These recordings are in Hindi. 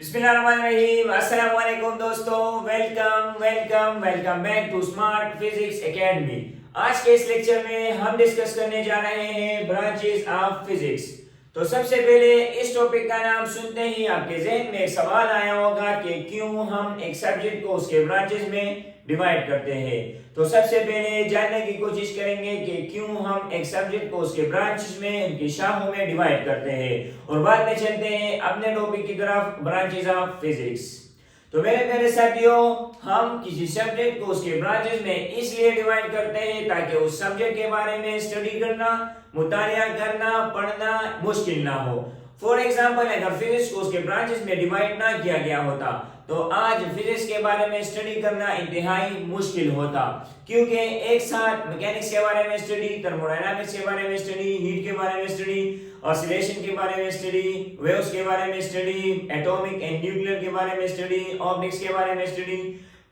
बिस्मिल्लाहिर्रहमानिर्रहीम। अस्सलाम वालेकुम दोस्तों, welcome back to smart physics academy. आज के इस लेक्चर में हम डिस्कस करने जा रहे हैं ब्रांचेस ऑफ फिजिक्स। तो सबसे पहले इस टॉपिक का नाम सुनते ही आपके जहन में एक सवाल आया होगा कि क्यों हम एक सब्जेक्ट को उसके ब्रांचेस में डिवाइड करते हैं। तो सबसे पहले जानने की कोशिश करेंगे कि क्यों हम एक सब्जेक्ट को उसके ब्रांचेस में, उनकी शाखों में डिवाइड करते हैं, और बाद में चलते हैं अपने टॉपिक की तरफ, ब्रांचेस ऑफ फिजिक्स। तो मेरे प्यारे साथियों, हम किसी सब्जेक्ट को उसके ब्रांचेस में इसलिए डिवाइड करते हैं ताकि उस सब्जेक्ट के बारे में स्टडी करना, मुतालिया करना, पढ़ना मुश्किल ना हो। फॉर एग्जाम्पल, अगर फिजिक्स को उसके ब्रांचेस में डिवाइड ना किया गया होता तो आज फिजिक्स के बारे में स्टडी करना इंतहाई मुश्किल होता, क्योंकि एक साथ मैकेनिक्स के बारे में स्टडी, थर्मोडायनामिक्स के बारे में स्टडी, हीट के बारे में स्टडी, ऑसिलेशन के बारे में स्टडी, वेव्स के बारे में स्टडी, एटॉमिक एंड न्यूक्लियर के बारे में स्टडी, ऑप्टिक्स के बारे में स्टडी,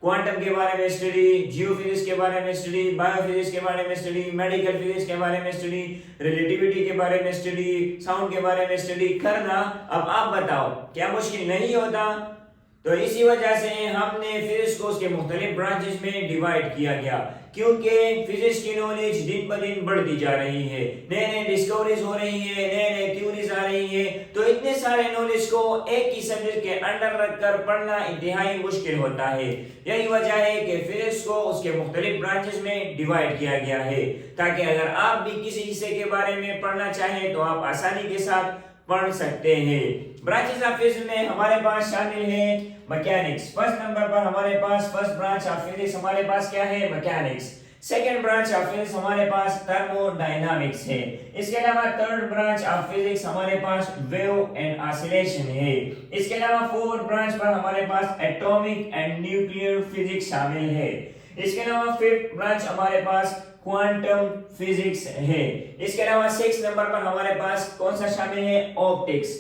क्वांटम के बारे में स्टडी, जियोफिजिक्स के बारे में स्टडी, बायोफिजिक्स के बारे में स्टडी, मेडिकल फिजिक्स के बारे में स्टडी, रिलेटिविटी के बारे में स्टडी, साउंड के बारे में स्टडी करना, अब आप बताओ क्या मुश्किल नहीं होता? तो इसी वजह से हमने फिजिक्स को उसके मुख्तलिफ ब्रांचेस में डिवाइड किया गया, क्योंकि फिजिक्स की नॉलेज दिन ब दिन बढ़ती जा रही है, नए नए डिस्कवरीज हो रही है, नए नए थ्योरीज आ रही है। तो इतने सारे नॉलेज को एक ही सब्जेक्ट के अंडर रखकर पढ़ना इंतहाई मुश्किल होता है। यही वजह है कि फिजिक्स को उसके मुख्तलिफ ब्रांचेस में डिवाइड किया गया है, ताकि अगर आप भी किसी हिस्से के बारे में पढ़ना चाहें तो आप आसानी के साथ पढ़ सकते हैं। ब्रांचेस ऑफ फिजिक्स में हमारे पास शामिल है मैकेनिक्स। फर्स्ट नंबर पर हमारे पास फर्स्ट ब्रांच ऑफ फिजिक्स हमारे पास क्या है? Mechanics. Second branch of physics हमारे पास थर्मोडायनामिक्स है। इसके अलावा थर्ड ब्रांच ऑफ फिजिक्स हमारे पास वेव एंड ऑसिलेशन है। इसके अलावा फोर्थ ब्रांच पर हमारे पास एटॉमिक एंड न्यूक्लियर फिजिक्स शामिल है। इसके अलावा फिफ्थ ब्रांच हमारे पास क्वांटम फिजिक्स है। इसके अलावा सिक्स नंबर पर हमारे पास कौन सा शामिल है? ऑप्टिक्स।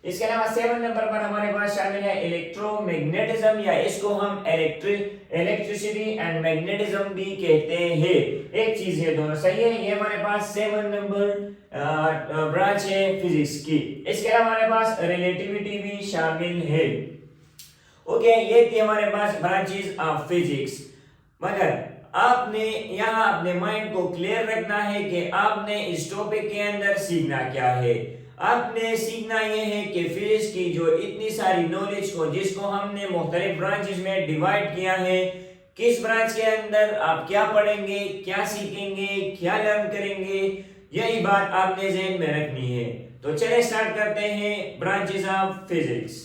इसके अलावा सेवन नंबर पर हमारे पास शामिल है इलेक्ट्रोमैग्नेटिज्म, या इसको हम इलेक्ट्रिसिटी एंड मैग्नेटिज्म भी कहते हैं। एक चीज है, दोनों सही है। ये हमारे पास सेवन नंबर ब्रांच है फिजिक्स की। इसके अलावा हमारे पास रिलेटिविटी भी शामिल है। ओके, ये थी हमारे पास ब्रांचेस ऑफ फिजिक्स। मगर आपने यहाँ अपने माइंड को क्लियर रखना है कि आपने इस टॉपिक के अंदर सीखना क्या है। आपने सीखना यह है कि फिजिक्स की जो इतनी सारी नॉलेज को, जिसको हमने मुख्तलिफ ब्रांचेस में डिवाइड किया है, किस ब्रांच के अंदर आप क्या पढ़ेंगे, क्या सीखेंगे, क्या लर्न करेंगे, यही बात आपने ज़हन में रखनी है। तो चलिए स्टार्ट करते हैं branches of physics.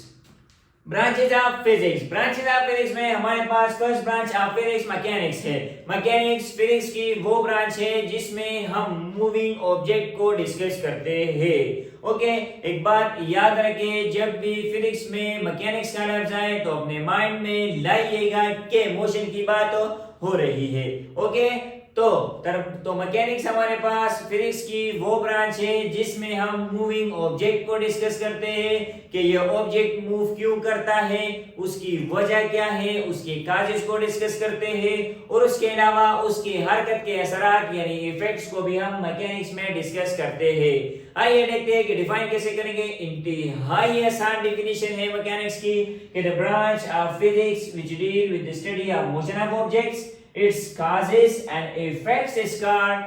Branches of physics में हमारे पास first branch of physics mechanics है। मैकेनिक्स फिजिक्स की वो ब्रांच है जिसमें हम मूविंग ऑब्जेक्ट को डिस्कस करते हैं। ओके, एक बात याद रखें, जब भी फिजिक्स में मैकेनिक्स का लफ्ज आए तो अपने माइंड में लाइएगा कि मोशन की बात हो रही है। ओके, तो मैकेनिक्स हमारे पास फिजिक्स की वो ब्रांच है जिसमें हम मूविंग ऑब्जेक्ट को डिस्कस करते हैं कि ये ऑब्जेक्ट मूव क्यों करता है, उसकी वजह क्या है, उसके काजेस को डिस्कस करते हैं, और उसके अलावा उसकी हरकत के असरात यानी इफेक्ट्स को भी हम मैकेनिक्स में डिस्कस करते हैं। आइए देखते हैं कि डिफाइन कैसे करेंगे। इंतहाई आसान डेफिनेशन है मैकेनिक्स की कि the branch of physics which deal with the study of motion of objects, its causes and effects is called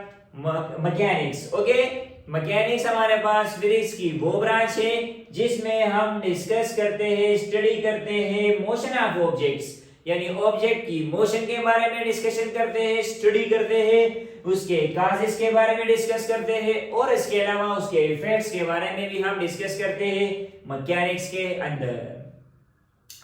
mechanics. Okay, mechanics हमारे पास फिजिक्स की वो ब्रांच है जिसमें हम डिस्कस करते हैं, स्टडी करते हैं मोशन ऑफ ऑब्जेक्ट्स, यानी ऑब्जेक्ट की मोशन के बारे में डिस्कशन करते हैं, स्टडी करते हैं, उसके काजेस के बारे में डिस्कस करते हैं, और इसके अलावा उसके इफेक्ट्स के बारे में भी हम डिस्कस करते हैं मैकेनिक्स के अंदर।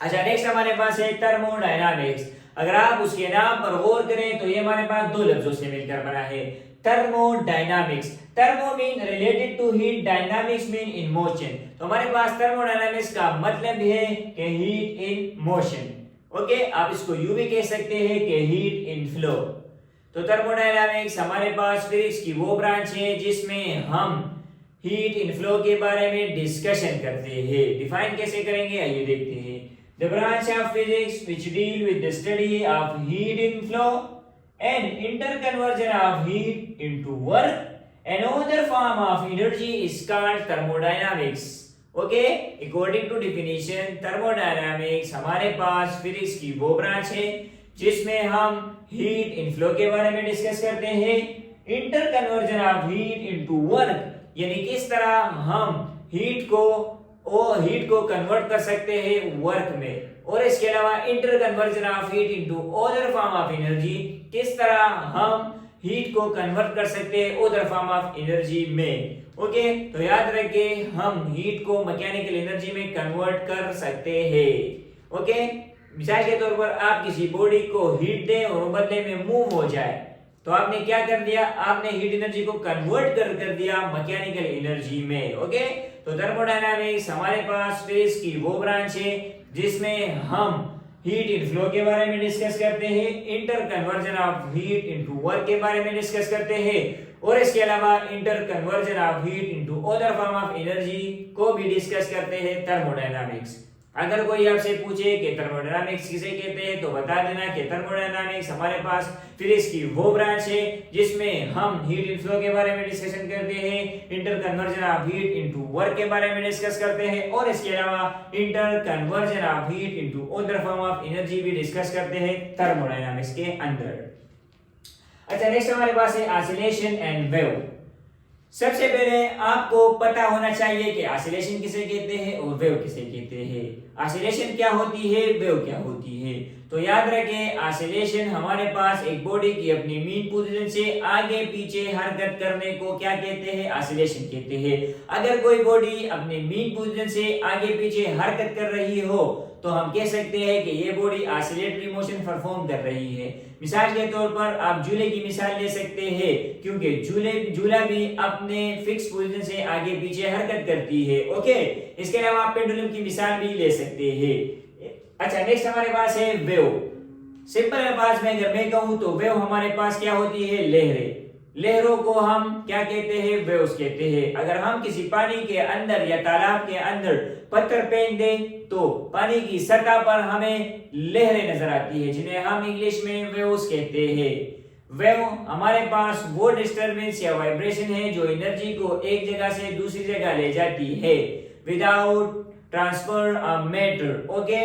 अच्छा, नेक्स्ट हमारे पास है थर्मोडायनामिक्स। अगर आप उसके नाम पर गौर करें तो ये हमारे पास दो लफ्जों से मिलकर बना है, thermodynamics. Thermo mean related to heat, dynamics mean in motion. तो हमारे पास थर्मोडायनामिक्स का मतलब है कि हीट इन मोशन। ओके, आप इसको यूं भी कह सकते हैं कि हीट इन फ्लो। तो थर्मोडायनामिक्स हमारे पास फिजिक्स की वो ब्रांच है जिसमें हम हीट इन फ्लो के बारे में डिस्कशन करते हैं। डिफाइन कैसे करेंगे, आइए देखते हैं। The branch of physics which deal with the study of heat in flow and interconversion of heat into work and other form of energy is called thermodynamics. Okay, according to definition thermodynamics हमारे पास फिजिक्स की वो ब्रांच है जिसमें हम हीट इनफ्लो के बारे में डिस्कस करते हैं, inter conversion of heat into work, यानी किस तरह हम हीट को कन्वर्ट कर सकते हैं वर्क में, और इसके अलावा inter conversion of heat into other form of energy, किस तरह हम हीट को कन्वर्ट कर सकते हैं अदर फॉर्म ऑफ एनर्जी में। ओके, तो याद रखिए हम हीट को मैकेनिकल एनर्जी में कन्वर्ट कर सकते हैं। ओके, मिसाल के तौर पर आप किसी बॉडी को हीट दें और बदले में मूव हो जाए, तो आपने क्या कर दिया, आपने हीट एनर्जी को कन्वर्ट कर दिया मैकेनिकल एनर्जी में। ओके, तो थर्मोडायनामिक्स हमारे पास फिजिक्स की वो ब्रांच है जिसमें हम हीट इनफ्लो के बारे में डिस्कस करते हैं, inter conversion of heat into work के बारे में डिस्कस करते हैं, और इसके अलावा inter conversion of heat into other form of energy को भी डिस्कस करते हैं थर्मोडायनामिक्स। अगर कोई आपसे पूछे कि थर्मोडायनामिक्स किसे कहते हैं तो बता देना कि थर्मोडायनामिक्स हमारे पास फिजिक्स की वो ब्रांच है जिसमें हम हीट इनफ्लो के बारे में डिस्कशन करते हैं, inter conversion of heat into work के बारे में डिस्कस करते हैं, और इसके अलावा inter conversion of heat into other form of energy भी डिस्कस करते हैं थर्मोडायनामिक्स के अंदर। अच्छा, नेक्स्ट हमारे पास है ऑसिलेशन एंड वेव। सबसे पहले आपको पता होना चाहिए कि ऑसिलेशन किसे कहते हैं और वेव किसे कहते हैं। ऑसिलेशन क्या होती है, वेव क्या होती है। तो याद रखें, ऑसिलेशन हमारे पास एक बॉडी की अपनी मीन पोजीशन से आगे पीछे हरकत करने को क्या कहते हैं, ऑसिलेशन कहते हैं। अगर कोई बॉडी अपनी मीन पोजीशन से आगे पीछे हरकत कर रही हो तो हम कह सकते हैं कि ये बॉडी ऑसिलेटरी मोशन परफॉर्म कर रही है। मिसाल के तौर पर आप झूले की मिसाल ले सकते हैं, क्योंकि झूला भी अपने फिक्स पोजीशन से आगे पीछे हरकत करती है। ओके, इसके अलावा आप पेंडुलम की मिसाल भी ले सकते हैं। अच्छा, नेक्स्ट हमारे पास है वेव। सिंपल अल्फाज में अगर मैं कहूं तो वेव हमारे पास क्या होती है, लहरें। लहरों को हम क्या कहते हैं, वेव्स कहते हैं। अगर हम किसी पानी के अंदर या तालाब के अंदर पत्थर फेंक दें तो पानी की सतह पर हमें लहरें नजर आती है, जिन्हें हम इंग्लिश में वेव्स कहते हैं। वेव हमारे पास वो डिस्टरबेंस या वाइब्रेशन है जो एनर्जी को एक जगह से दूसरी जगह ले जाती है without transfer of matter. Okay,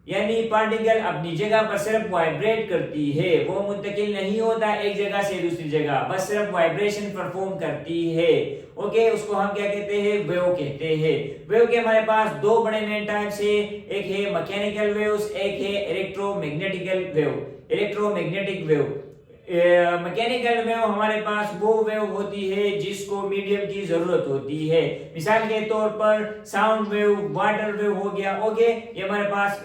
यानी पार्टिकल अपनी जगह पर सिर्फ वाइब्रेट करती है, वो मुंतकिल नहीं होता एक जगह से दूसरी जगह, बस सिर्फ वाइब्रेशन परफॉर्म करती है। ओके, उसको हम क्या कहते हैं, वेव कहते हैं। वेव के हमारे पास दो बड़े मेन टाइप्स है, एक है मैकेनिकल वेव्स, एक है electromagnetical wave. Electromagnetic wave, mechanical wave हमारे पास वो वेव होती है जिसको मीडियम की जरूरत होती है। मिसाल के तौर पर साउंड वेव, वाटर वेव हो गया। ओके, ये हमारे पास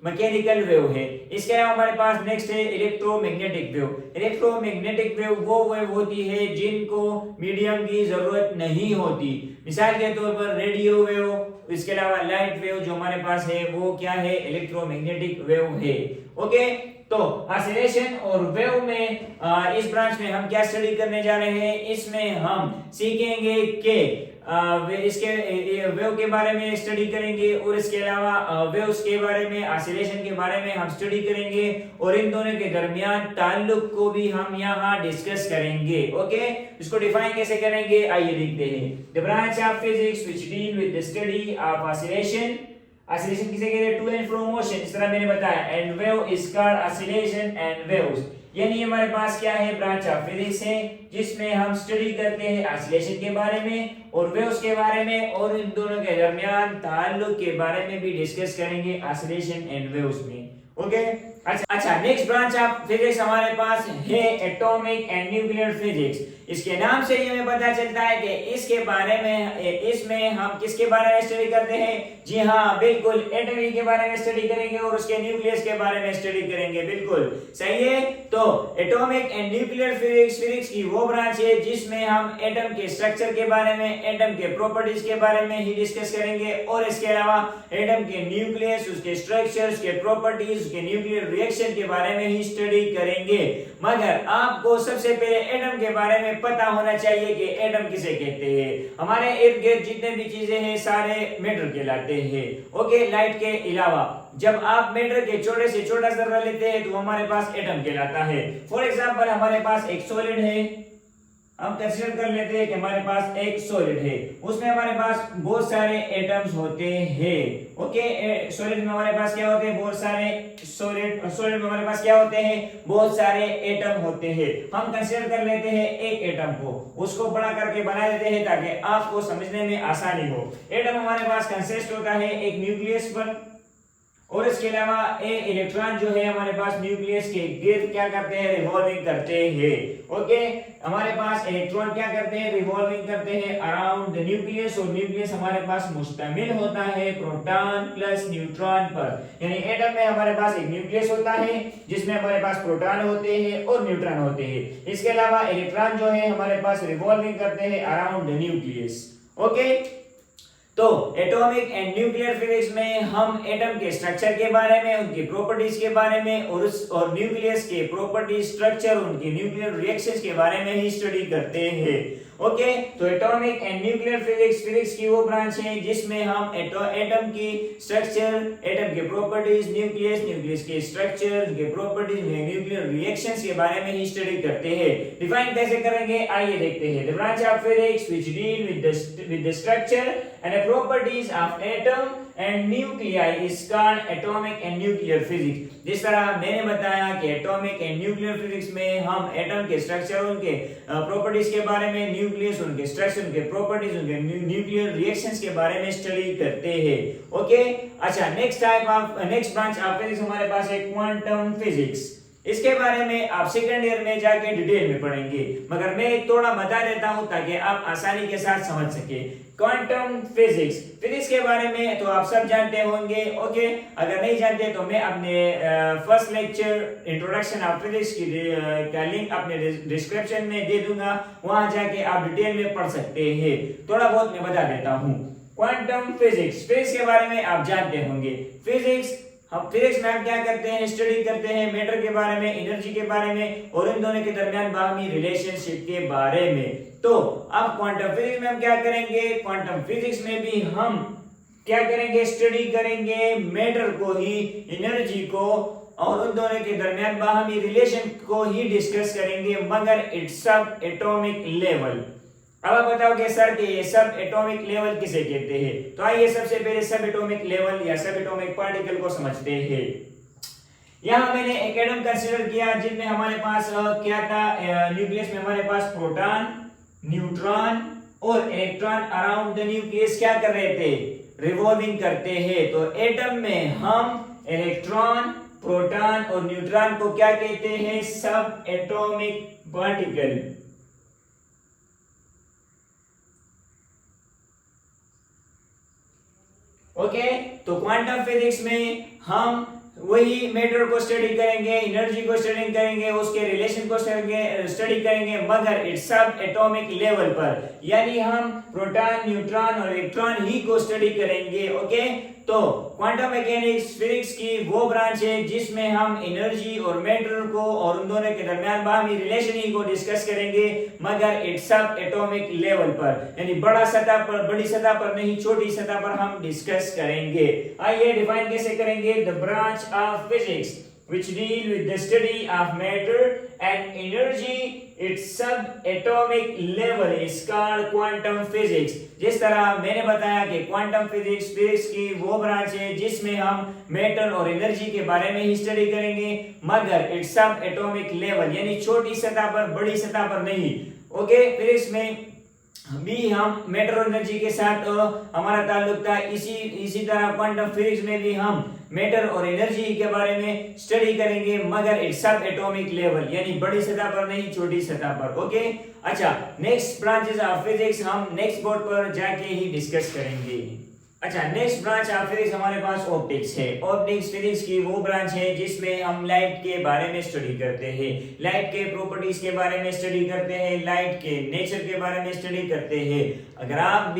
मैकेनिकल वेव है। इसके अलावा हमारे पास नेक्स्ट है इलेक्ट्रोमैग्नेटिक वेव। इलेक्ट्रोमैग्नेटिक वेव वो वेव होती है जिनको मीडियम की जरूरत नहीं होती। मिसाल के तौर पर रेडियो वेव, इसके अलावा लाइट वेव जो हमारे पास है वो क्या है, इलेक्ट्रोमैग्नेटिक वेव है। ओके, तो ऑसिलेशन और वेव में इस ब्रांच में हम क्या स्टडी करने जा रहे हैं, इसमें हम सीखेंगे कि इसके वेव के बारे में स्टडी करेंगे, और इसके अलावा वेव्स के बारे में, ऑसिलेशन के बारे में हम स्टडी करेंगे, और इन दोनों के दरमियान ताल्लुक को भी हम यहाँ डिस्कस करेंगे। ओके, इसको डिफाइन कैसे करेंगे, आइए देखते हैं। The branch of physics which deal with the study of oscillation. Oscillation किसे कहते हैं, टू एंड फ्रो मोशन, इस तरह मैंने बताया, and wave is called oscillation and waves. यानी हमारे पास क्या है, ब्रांच ऑफ फिजिक्स है जिसमें हम स्टडी करते हैं ऑसिलेशन के बारे में और वेव्स के बारे में, और इन दोनों के दरमियान ताल्लुक के बारे में भी डिस्कस करेंगे ऑसिलेशन एंड वेव्स में। ओके, अच्छा, नेक्स्ट ब्रांच ऑफ फिजिक्स हमारे पास है एटॉमिक एंड न्यूक्लियर फिजिक्स। इसके नाम से ही हमें पता चलता है कि इसके बारे में, इसमें हम किसके बारे में स्टडी करते हैं, जी हाँ बिल्कुल, एटॉमिक के बारे में स्टडी करेंगे और उसके न्यूक्लियस के बारे में स्टडी करेंगे। बिल्कुल सही है। तो एटॉमिक एंड न्यूक्लियर फिजिक्स की वो ब्रांच है जिसमें हम एटम के स्ट्रक्चर के बारे में, एटम के प्रॉपर्टीज के बारे में ही डिस्कस करेंगे, और इसके अलावा एटम के न्यूक्लियस, उसके स्ट्रक्चर, उसके प्रॉपर्टीज, उसके न्यूक्लियर रिएक्शन के बारे में ही स्टडी करेंगे। मगर आपको सबसे पहले एटम के बारे में पता होना चाहिए कि एटम किसे कहते हैं। हमारे इर्द गिर्द जितने भी चीजें हैं सारे मैटर कहलाते हैं। ओके, लाइट के अलावा जब आप मैटर के छोटे से छोटा जर्रा लेते हैं तो हमारे पास एटम कहलाता है। फॉर एग्जांपल हमारे पास एक सॉलिड है, हम कंसीडर कर लेते हैं कि हमारे पास एक सॉलिड है, उसमें हमारे पास बहुत सारे एटम्स होते हैं। ओके, सॉलिड में हमारे पास क्या होते हैं, बहुत सारे सॉलिड में हमारे पास क्या होते हैं, बहुत सारे एटम होते हैं। हम कंसीडर कर लेते हैं एक एटम को, उसको बड़ा करके बना देते हैं ताकि आपको समझने में आसानी हो। एटम हमारे पास कंसिस्ट होता है एक न्यूक्लियस पर, और इसके अलावा एक इलेक्ट्रॉन जो है हमारे पास न्यूक्लियस के गिर्द क्या करते हैं, रिवॉल्विंग करते हैं। ओके, हमारे पास इलेक्ट्रॉन क्या करते हैं, रिवॉल्विंग करते हैं अराउंड द न्यूक्लियस, और न्यूक्लियस हमारे पास मुश्तमिल होता है प्रोटॉन प्लस न्यूट्रॉन पर। यानी एटम में हमारे पास एक न्यूक्लियस होता है जिसमें हमारे पास प्रोटॉन होते हैं और न्यूट्रॉन होते हैं। इसके अलावा इलेक्ट्रॉन जो है हमारे पास रिवॉल्विंग करते हैं अराउंड द न्यूक्लियस। ओके, तो एटॉमिक एंड न्यूक्लियर फिजिक्स में हम एटम के स्ट्रक्चर के बारे में, उनकी प्रॉपर्टीज के बारे में और न्यूक्लियस के प्रॉपर्टीज, स्ट्रक्चर, उनकी न्यूक्लियर रिएक्शंस के बारे में ही स्टडी करते हैं। ओके, तो एटॉमिक एंड न्यूक्लियर फिजिक्स की वो ब्रांच है जिसमें हम एटम की स्ट्रक्चर, एटम के प्रॉपर्टीज, न्यूक्लियस के स्ट्रक्चर, उनके प्रॉपर्टीज, न्यूक्लियर रिएक्शंस के बारे में ही स्टडी करते हैं। डिफाइन कैसे करेंगे, आइए देखते हैं। The branch of physics which deal with the structure and properties of atom and nuclei is called atomic and nuclear physics। जिस तरह मैंने बताया कि एटॉमिक एंड न्यूक्लियर फिजिक्स में हम एटम के स्ट्रक्चर, उनके प्रॉपर्टीज के बारे में, न्यूक्लियस, उनके स्ट्रक्चर, उनके प्रॉपर्टीज, उनके न्यूक्लियर रिएक्शंस के बारे में स्टडी करते हैं। ओके, अच्छा, नेक्स्ट ब्रांच ऑफ फिजिक्स हमारे पास है क्वांटम फिजिक्स। इसके बारे में आप सेकंड ईयर में जाके डिटेल में पढ़ेंगे, मगर मैं थोड़ा बता देता हूं ताकि आप आसानी के साथ समझ सके। क्वांटम फिजिक्स के बारे में तो आप सब जानते होंगे। ओके, अगर नहीं जानते तो मैं अपने first lecture introduction of physics की का लिंक अपने डिस्क्रिप्शन में दे दूंगा, वहां जाके आप डिटेल में पढ़ सकते हैं। थोड़ा बहुत मैं बता देता हूँ। क्वांटम फिजिक्स के बारे में आप जानते होंगे। फिजिक्स में हम क्या करते हैं, स्टडी करते हैं मैटर के बारे में, एनर्जी के बारे में, और इन दोनों के दरमियान बाहमी रिलेशनशिप के बारे में। तो अब क्वांटम फिजिक्स में हम क्या करेंगे, क्वांटम फिजिक्स में भी हम क्या करेंगे, स्टडी करेंगे मैटर को ही, एनर्जी को, और उन दोनों के दरमियान बाहमी रिलेशन को ही डिस्कस करेंगे, मगर इट्स सब एटॉमिक लेवल। अब आप बताओगे सर कि ये सब एटॉमिक लेवल किसे कहते हैं, तो आइए सबसे पहले सब एटॉमिक लेवल या सब एटॉमिक पार्टिकल को समझते हैं। यहाँ मैंने एक एटम कंसीडर किया जिनमें हमारे पास क्या था, न्यूक्लियस में हमारे पास प्रोटॉन, न्यूट्रॉन और इलेक्ट्रॉन अराउंड द न्यूक्लियस क्या कर रहे थे, रिवॉल्विंग करते हैं। तो एटम में हम इलेक्ट्रॉन, प्रोटॉन और न्यूट्रॉन को क्या कहते हैं, सब एटॉमिक पार्टिकल। ओके, तो क्वांटम फिजिक्स में हम वही मैटर को स्टडी करेंगे, एनर्जी को स्टडी करेंगे, उसके रिलेशन को स्टडी करेंगे, मगर इट्स सब एटॉमिक लेवल पर, यानी हम प्रोटॉन, न्यूट्रॉन और इलेक्ट्रॉन ही को स्टडी करेंगे। ओके, तो क्वांटम मैकेनिक्स फिजिक्स की वो ब्रांच है जिसमें हम एनर्जी और मैटर को और उन दोनों के दरमियान बाहमी रिलेशन ही को डिस्कस करेंगे, मगर इट्स सब एटॉमिक लेवल पर, यानी बड़ी सतह पर नहीं, छोटी सतह पर हम डिस्कस करेंगे। आइए डिफाइन कैसे करेंगे, the branch of physics which deal with the study of matter and energy its subatomic level is called quantum physics। जिस तरह मैंने बताया कि क्वांटम फिजिक्स की वो ब्रांच है जिसमें हम मैटर और एनर्जी के बारे में ही स्टडी करेंगे, मगर इट्स सब एटॉमिक लेवल, यानी छोटी सतह पर, बड़ी सतह पर नहीं। ओके, फिजिक्स में भी हम मैटर और एनर्जी के साथ हमारा ताल्लुक था, इसी तरह क्वांटम फिजिक्स में भी हम मैटर और एनर्जी के बारे में स्टडी करेंगे, मगर इट्स सब एटॉमिक लेवल, यानी बड़ी सतह पर नहीं, छोटी सतह पर। ओके, अच्छा, नेक्स्ट ब्रांचेस ऑफ फिजिक्स हम नेक्स्ट बोर्ड पर जाके ही डिस्कस करेंगे। अच्छा, नेक्स्ट ब्रांच ऑफ फिजिक्स हमारे पास ऑप्टिक्स है। ऑप्टिक्स फिजिक्स की वो ब्रांच है जिसमें हम लाइट के बारे में स्टडी करते हैं, लाइट के प्रॉपर्टीज के बारे में स्टडी करते हैं, लाइट के नेचर के बारे में स्टडी करते हैं। अगर आप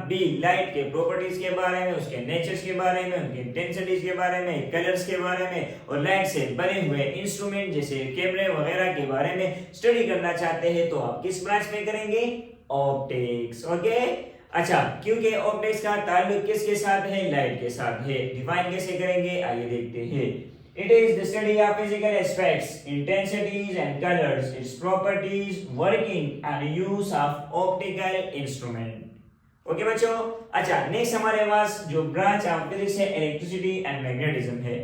भी लाइट के प्रॉपर्टीज के बारे में, उसके नेचर्स के बारे में, उनके इंटेंसिटीज के बारे में, कलर्स के बारे में और लाइट से बने हुए इंस्ट्रूमेंट जैसे कैमरे वगैरह के बारे में स्टडी करना चाहते हैं, तो आप किस ब्रांच में करेंगे, ऑप्टिक्स। ओके, अच्छा, क्योंकि ऑप्टिक्स का ताल्लुक किसके साथ है, लाइट के साथ है। डिफाइन कैसे करेंगे, आइए देखते हैं। It is the study of physical aspects, intensities and colors, its properties, working and use of optical instrument. Okay बच्चों, अच्छा नेक्स्ट हमारे पास जो ब्रांच ऑफ फिजिक्स है इलेक्ट्रिसिटी एंड मैग्नेटिज्म है।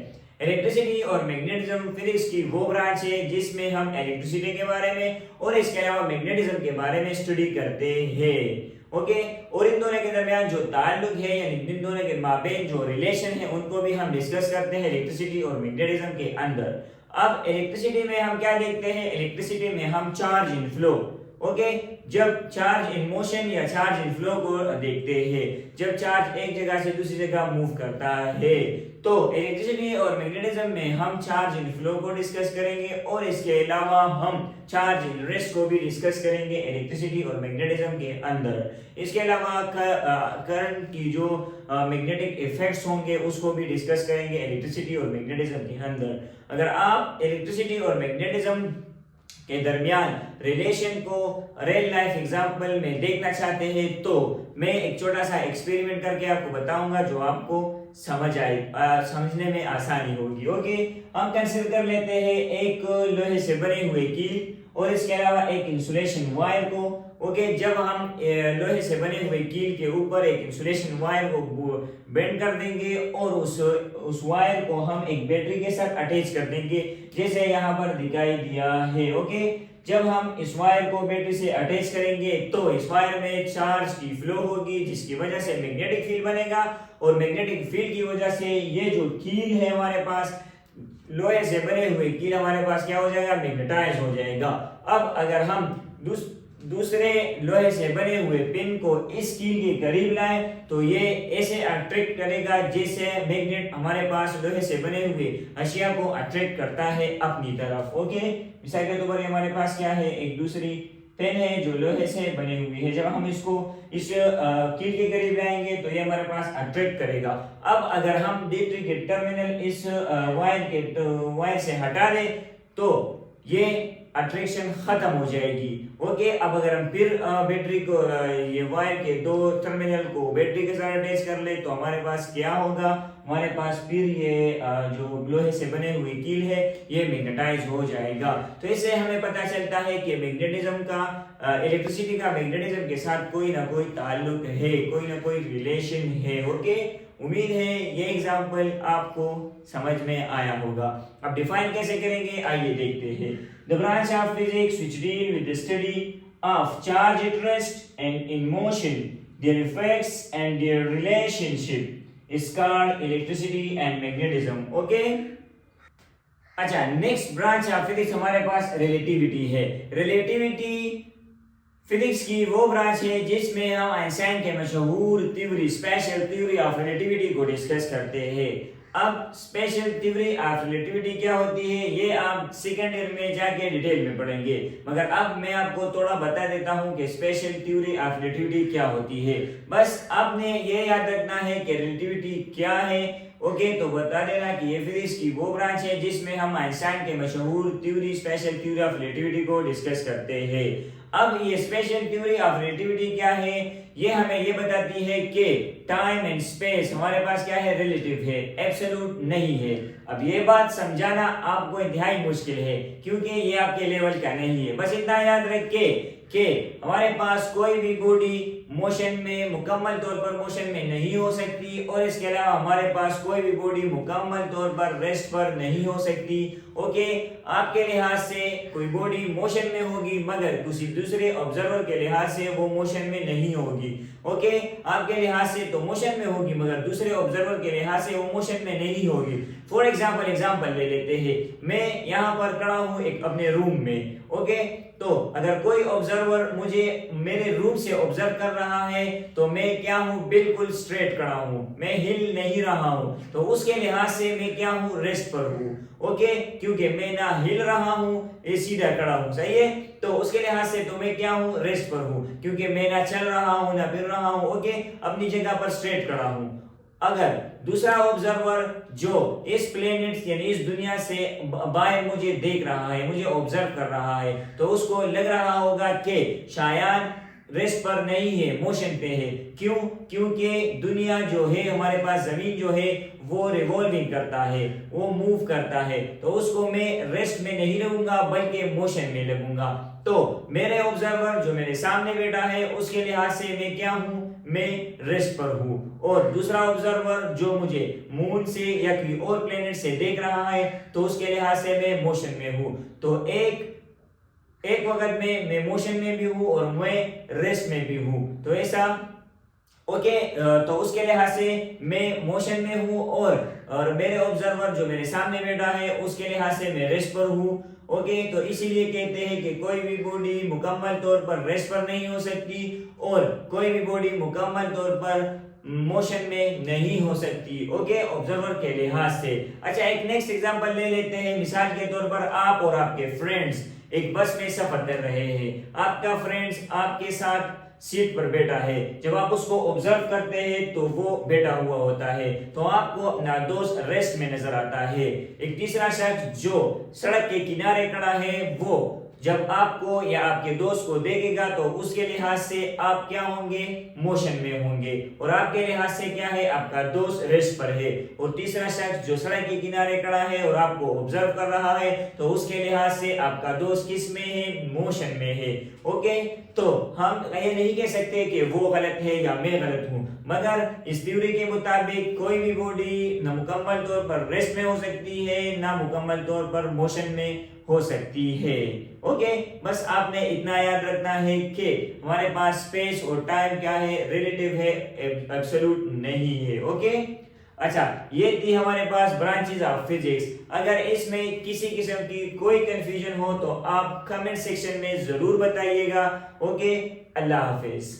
इलेक्ट्रिसिटी और मैग्नेटिज्म फिजिक्स की वो ब्रांच है जिसमें हम इलेक्ट्रिसिटी के बारे में और इसके अलावा मैग्नेटिज्म के बारे में स्टडी करते हैं। ओके, और इन दोनों के दरमियान जो ताल्लुक है यानी इन दोनों के माबेन जो रिलेशन है उनको भी हम डिस्कस करते हैं इलेक्ट्रिसिटी और मैग्नेटिज्म के अंदर। अब इलेक्ट्रिसिटी में हम क्या देखते हैं, इलेक्ट्रिसिटी में हम चार्ज इन फ्लो, ओके, जब चार्ज इन मोशन या चार्ज इन फ्लो को देखते हैं, जब चार्ज एक जगह से दूसरी जगह मूव करता है, तो इलेक्ट्रिसिटी और मैग्नेटिज्म में हम चार्ज इन फ्लो को डिस्कस करेंगे और इसके अलावा हम चार्ज इन रेस्ट को भी डिस्कस करेंगे इलेक्ट्रिसिटी और मैग्नेटिज्म के अंदर। इसके अलावा करंट की जो मैग्नेटिक इफेक्ट्स होंगे उसको भी डिस्कस करेंगे इलेक्ट्रिसिटी और मैग्नेटिज्म के अंदर। अगर आप इलेक्ट्रिसिटी और मैग्नेटिज्म के दरमियान रिलेशन को रियल लाइफ एग्जांपल में देखना चाहते हैं तो मैं एक छोटा सा एक्सपेरिमेंट करके आपको बताऊंगा जो आपको समझने में आसानी होगी। ओके, हम कंसीडर कर लेते हैं एक लोहे से बने हुए कील और इसके अलावा एक इंसुलेशन वायर को। ओके, जब हम लोहे से बने हुए कील के ऊपर एक इंसुलेशन वायर को बेंड कर देंगे और उस वायर को हम एक बैटरी के साथ अटैच कर देंगे जैसे यहाँ पर दिखाई दिया है। ओके, जब हम इस वायर को बैटरी से अटैच करेंगे तो इस वायर में चार्ज की फ्लो होगी जिसकी वजह से मैग्नेटिक फील्ड बनेगा और मैग्नेटिक फील्ड की वजह से ये जो कील है हमारे पास, लोहे से बने हुए कील हमारे पास क्या हो जाएगा, मैग्नेटाइज हो जाएगा। अब अगर हम दूसरे लोहे से बने हुए पिन को इस कील के करीब लाएं तो ये ऐसे अट्रैक्ट करेगा जैसे मैग्नेट हमारे पास लोहे से बने हुए अशिया को अट्रैक्ट करता है अपनी तरफ। ओके, मिसाल के तौर पर हमारे पास क्या है, एक दूसरी पेन है जो लोहे से बने हुई है। जब हम इसको इस कील के करीब लाएंगे तो ये हमारे पास अट्रैक्ट करेगा। अब अगर हम बैटरी के टर्मिनल इस वायर से हटा दें तो ये अट्रैक्शन खत्म हो जाएगी। ओके, अब अगर हम फिर बैटरी को ये वायर के दो टर्मिनल को बैटरी के साथ अटैच कर ले तो हमारे पास क्या होगा, हमारे पास फिर ये जो लोहे से बने हुए कील है ये मैग्नेटाइज हो जाएगा। तो इससे हमें पता चलता है कि मैग्नेटिज्म का इलेक्ट्रिसिटी का मैग्नेटिज्म के साथ कोई ना कोई ताल्लुक है, कोई ना कोई रिलेशन है। ओके, उम्मीद है ये एग्जांपल आपको समझ में आया होगा। अब डिफाइन कैसे करेंगे आइए देखते हैं। The branch of physics which deal with the study of charge at rest and in motion, there effects and their relationship is called electricity and magnetism. Okay, अच्छा नेक्स्ट ब्रांच ऑफ फिजिक्स हमारे पास रिलेटिविटी है। रिलेटिविटी फिजिक्स की वो ब्रांच है जिसमें हम आइंस्टाइन के मशहूर theory special theory of relativity को डिस्कस करते हैं। अब स्पेशल थ्योरी ऑफ रिलेटिविटी क्या होती है ये आप सेकंड ईयर में जाके डिटेल में पढ़ेंगे, मगर अब मैं आपको थोड़ा बता देता हूं कि स्पेशल थ्योरी ऑफ रिलेटिविटी क्या होती है। बस आपने ये याद रखना है कि रिलेटिविटी क्या है। ओके, तो बता देना कि ये फिजिक्स की वो ब्रांच है जिसमें हम आइंस्टाइन के मशहूर theory special theory of relativity को डिस्कस करते हैं। अब ये स्पेशल थ्योरी ऑफ रिलेटिविटी क्या है, ये हमें ये बताती है कि टाइम एंड स्पेस हमारे पास क्या है, रिलेटिव है, एब्सोल्यूट नहीं है। अब ये बात समझाना आपको इंतहाई मुश्किल है क्योंकि ये आपके लेवल का नहीं है। बस इतना याद रखिए कि हमारे पास कोई भी बॉडी मोशन में मुकम्मल तौर पर मोशन में नहीं हो सकती और इसके अलावा हमारे पास कोई भी बॉडी मुकम्मल तौर पर रेस्ट पर नहीं हो सकती। ओके, आपके लिहाज से कोई बॉडी मोशन में होगी मगर किसी दूसरे ऑब्जर्वर के लिहाज से वो मोशन में नहीं होगी। ओके, आपके लिहाज से तो मोशन में होगी मगर दूसरे ऑब्जर्वर के लिहाज से वो मोशन में नहीं होगी। फॉर एग्जाम्पल ले लेते हैं, मैं यहाँ पर खड़ा हूँ एक अपने रूम में। ओके, तो अगर कोई ऑब्जर्वर मुझे मेरे रूम से ऑब्जर्व कर रहा है तो मैं क्या हूँ, बिल्कुल स्ट्रेट खड़ा हूँ, मैं हिल नहीं रहा हूँ, तो उसके लिहाज से मैं क्या हूँ, रेस्ट पर हूँ। ओके, क्योंकि मैं ना हिल रहा हूँ, ये सीधा खड़ा हूँ, सही है, तो उसके लिहाज से तो मैं क्या हूँ, रेस्ट पर हूँ, क्योंकि मैं ना चल रहा हूँ ना फिर रहा हूँ। ओके, अपनी जगह पर स्ट्रेट खड़ा हूँ। अगर दूसरा ऑब्जर्वर जो इस प्लेनेट यानी इस दुनिया से बाहर मुझे देख रहा है, मुझे ऑब्जर्व कर रहा है, तो उसको लग रहा होगा कि शायद रेस्ट पर नहीं है, मोशन पे है। क्यों? क्योंकि दुनिया जो है, हमारे पास जमीन जो है वो रिवॉल्विंग करता है, वो मूव करता है, तो उसको मैं रेस्ट में नहीं रहूंगा बल्कि मोशन में लगूंगा। तो मेरे ऑब्जर्वर जो मेरे सामने बैठा है उसके लिहाज से मैं क्या हूं? मैं रेस्ट पर हूं। और दूसरा ऑब्जर्वर जो मुझे मून से या किसी और प्लेनेट से देख रहा है तो उसके लिहाज से मैं मोशन में हूं। तो एक वक्त में मैं मोशन में भी हूं और मैं रेस्ट में भी हूं। तो ऐसा ओके तो उसके लिहाज से मैं मोशन में हूं और मेरे ऑब्जर्वर जो मेरे सामने बैठा है उसके लिहाज से मैं रेस्ट पर हूं। ओके तो इसीलिए कहते हैं कि कोई भी बॉडी मुकम्मल तौर पर रेस्ट पर नहीं हो सकती और कोई भी बॉडी मुकम्मल तौर पर मोशन में नहीं हो सकती। ओके ऑब्जर्वर के लिहाज से। अच्छा, एक नेक्स्ट एग्जांपल ले लेते हैं। मिसाल के तौर पर आप और आपके फ्रेंड्स एक बस में सफर कर रहे हैं। आपका फ्रेंड्स आपके साथ सीट पर बैठा है। जब आप उसको ऑब्जर्व करते हैं तो वो बैठा हुआ होता है, तो आपको अपना दोस्त रेस्ट में नजर आता है। एक तीसरा शख्स जो सड़क के किनारे खड़ा है वो जब आपको या आपके दोस्त को देखेगा तो उसके लिहाज से आप क्या होंगे? मोशन में होंगे। और आपके लिहाज से क्या है? आपका दोस्त रेस्ट पर है। और तीसरा शख्स जो सड़क के किनारे खड़ा है और आपको ऑब्जर्व कर रहा है तो उसके लिहाज से आपका दोस्त किस में है? मोशन में है। ओके तो हम ये नहीं कह सकते कि वो गलत है या मैं गलत हूं, मगर इस थ्योरी के मुताबिक कोई भी बॉडी ना मुकम्मल तौर पर रेस्ट में हो सकती है ना मुकम्मल तौर पर मोशन में हो सकती है। ओके बस आपने इतना याद रखना है कि हमारे पास स्पेस और टाइम क्या है? रिलेटिव है, एब्सोल्यूट नहीं है। ओके अच्छा, ये थी हमारे पास ब्रांचेस ऑफ फिजिक्स। अगर इसमें किसी किस्म की कोई कंफ्यूजन हो तो आप कमेंट सेक्शन में जरूर बताइएगा। ओके अल्लाह हाफिज।